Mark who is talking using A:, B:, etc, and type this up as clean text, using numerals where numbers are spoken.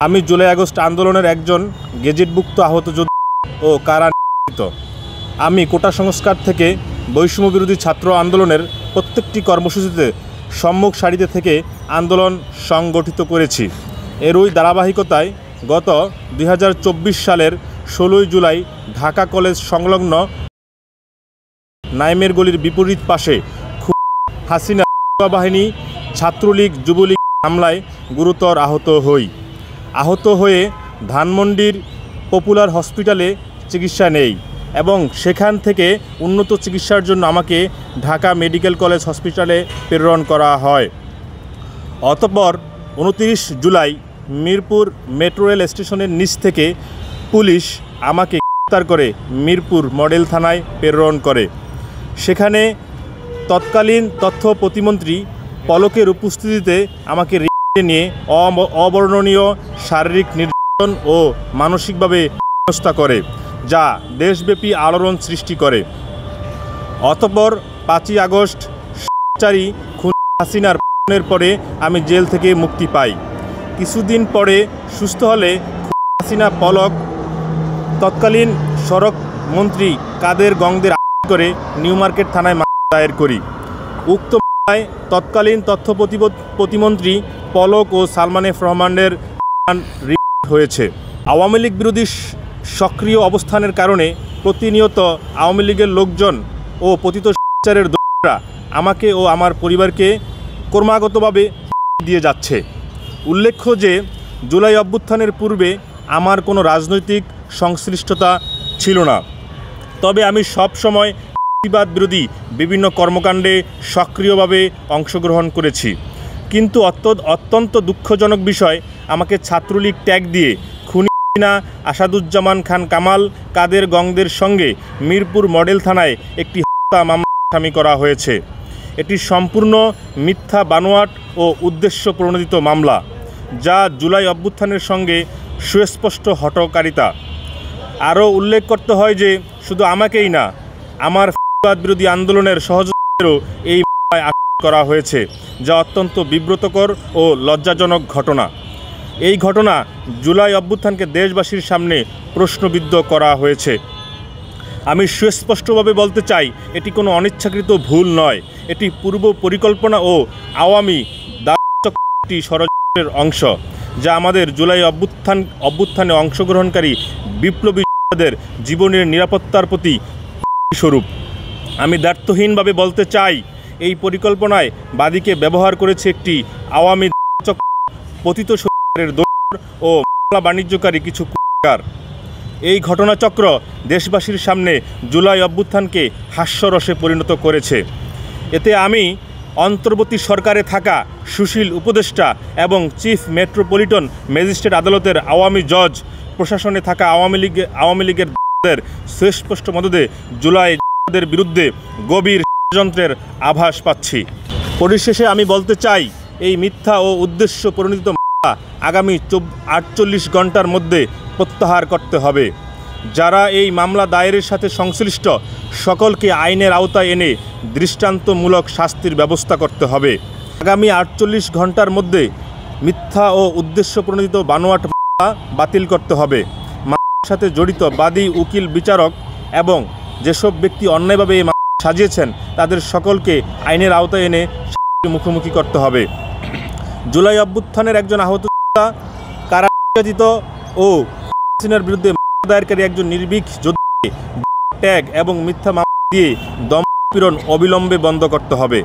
A: আমি July August আন্দোলনের একজন গেজেটভুক্ত আহত যোদ্ধা ও কারানির্যাতিত। আমি কোটা সংস্কার থেকে বৈষম্য বিরোধী ছাত্র আন্দোলনের প্রত্যেকটি কর্মসূচিতে সম্মুখ সারিতে থেকে আন্দোলন সংগঠিত করেছি। এরই ধারাবাহিকতায় গত 2024 সালের 16 জুলাই ঢাকা কলেজ সংলগ্ন নাইমের গলির বিপরীত পাশে হাসিনা বাহিনী ছাত্রলীগ যুবলীগ হামলায় গুরুতর আহত হয়ে ধানমন্ডির পপুলার হসপিটালে চিকিৎসা নেই এবং সেখান থেকে উন্নত চিকিৎসার জন্য আমাকে ঢাকা মেডিকেল কলেজ হসপিটালে প্রেরণ করা হয়। অতঃপর 29 জুলাই মিরপুর মেট্রো রেল স্টেশনের নিচ থেকে পুলিশ আমাকে গ্রেফতার করে মিরপুর মডেল থানায় প্রেরণ করে। সেখানে তৎকালীন তথ্য প্রতিমন্ত্রী পলকের উপস্থিতিতে আমাকে নিয়ে অবর্ণনীয় শারীরিক নির্যাতন ও মানসিকভাবে হেনস্থা করে, যা দেশব্যাপী আলোড়ন সৃষ্টি করে। অতঃপর 5ই আগস্ট হাসিনার পতনের পরে আমি জেল থেকে মুক্তি পাই। কিছুদিন পরে সুস্থ হলে হাসিনা পলক তৎকালীন সড়ক মন্ত্রী কাদের গংদের করে নিউ মার্কেট থানায় মামলা দায়ের করি। উক্ত মামলায় তৎকালীন তথ্য প্রতিমন্ত্রী পলক ও সালমান এফ রহমানের হয়েছে। আওয়ামী লীগ বিরোধী সক্রিয় অবস্থানের কারণে প্রতিনিয়ত আওয়ামী লীগের লোকজন ও পতিত স্বৈরাচারের দোসররা আমাকে ও আমার পরিবারকে ক্রমাগতভাবে দিয়ে যাচ্ছে। উল্লেখ্য যে জুলাই অভ্যুত্থানের পূর্বে আমার কোনো রাজনৈতিক সংশ্লিষ্টতা ছিল না, তবে আমি সব সময় ফ্যাসিবাদ বিরোধী বিভিন্ন কর্মকাণ্ডে সক্রিয়ভাবে অংশগ্রহণ করেছি। কিন্তু অত্যন্ত দুঃখজনক বিষয়, আমাকে ছাত্রলীগ ট্যাগ দিয়ে খুনি আসাদুজ্জামান খান কামাল কাদের গংদের সঙ্গে মিরপুর মডেল থানায় একটি হত্যা মামলা করা হয়েছে। এটি সম্পূর্ণ মিথ্যা, বানোয়াট ও উদ্দেশ্য প্রণোদিত মামলা, যা জুলাই অভ্যুত্থানের সঙ্গে সুস্পষ্ট হঠকারিতা। আরও উল্লেখ করতে হয় যে শুধু আমাকেই না, আমার ফ্যাসিবাদ বিরোধী আন্দোলনের সহযোগীদেরও এই মামলায় আটক করা হয়েছে, যা অত্যন্ত বিব্রতকর ও লজ্জাজনক ঘটনা। এই ঘটনা জুলাই অভ্যুত্থানকে দেশবাসীর সামনে প্রশ্নবিদ্ধ করা হয়েছে। আমি সুস্পষ্টভাবে বলতে চাই, এটি কোনো অনিচ্ছাকৃত ভুল নয়, এটি পূর্ব পরিকল্পনা ও আওয়ামী দায়িত্বশীল ষড়যন্ত্রের অংশ, যা আমাদের জুলাই অভ্যুত্থানে অংশগ্রহণকারী বিপ্লবীদের জীবনের নিরাপত্তার প্রতি স্বরূপ। আমি দ্ব্যর্থহীনভাবে বলতে চাই, এই পরিকল্পনায় বাদীকে ব্যবহার করেছে একটি আওয়ামী পতিত সরকারের দোসর ও মামলা বাণিজ্যকারী কিছু কুলাঙ্গার। এই ঘটনাচক্র দেশবাসীর সামনে জুলাই অভ্যুত্থানকে হাস্যরসে পরিণত করেছে। এতে আমি অন্তর্বর্তী সরকারে থাকা সুশীল উপদেষ্টা এবং চিফ মেট্রোপলিটন ম্যাজিস্ট্রেট আদালতের আওয়ামী জজ, প্রশাসনে থাকা আওয়ামী লীগের সুস্পষ্ট মদদে জুলাইদের বিরুদ্ধে গভীর ষড়যন্ত্রের আভাস পাচ্ছি। পরিশেষে আমি বলতে চাই, এই মিথ্যা ও উদ্দেশ্য প্রণোদিত মামলা আগামী 48 ঘন্টার মধ্যে প্রত্যাহার করতে হবে। যারা এই মামলা দায়েরের সাথে সংশ্লিষ্ট সকলকে আইনের আওতায় এনে দৃষ্টান্তমূলক শাস্তির ব্যবস্থা করতে হবে। আগামী 48 ঘন্টার মধ্যে মিথ্যা ও উদ্দেশ্য প্রণোদিত বানোয়াট মামলা বাতিল করতে হবে। মামলার সাথে জড়িত বাদী, উকিল, বিচারক এবং যেসব ব্যক্তি অন্যায়ভাবে এই মামলা সাজিয়েছেন তাদের সকলকে আইনের আওতায় এনে শাস্তির মুখোমুখি করতে হবে। জুলাই অভ্যুত্থানের একজন আহত কারানির্যাতিত ও হাসিনার বিরুদ্ধে মামলা দায়েরকারী একজন নির্ভীক যোদ্ধাকে ট্যাগ এবং মিথ্যা মামলা দিয়ে দমন পীড়ন অবিলম্বে বন্ধ করতে হবে।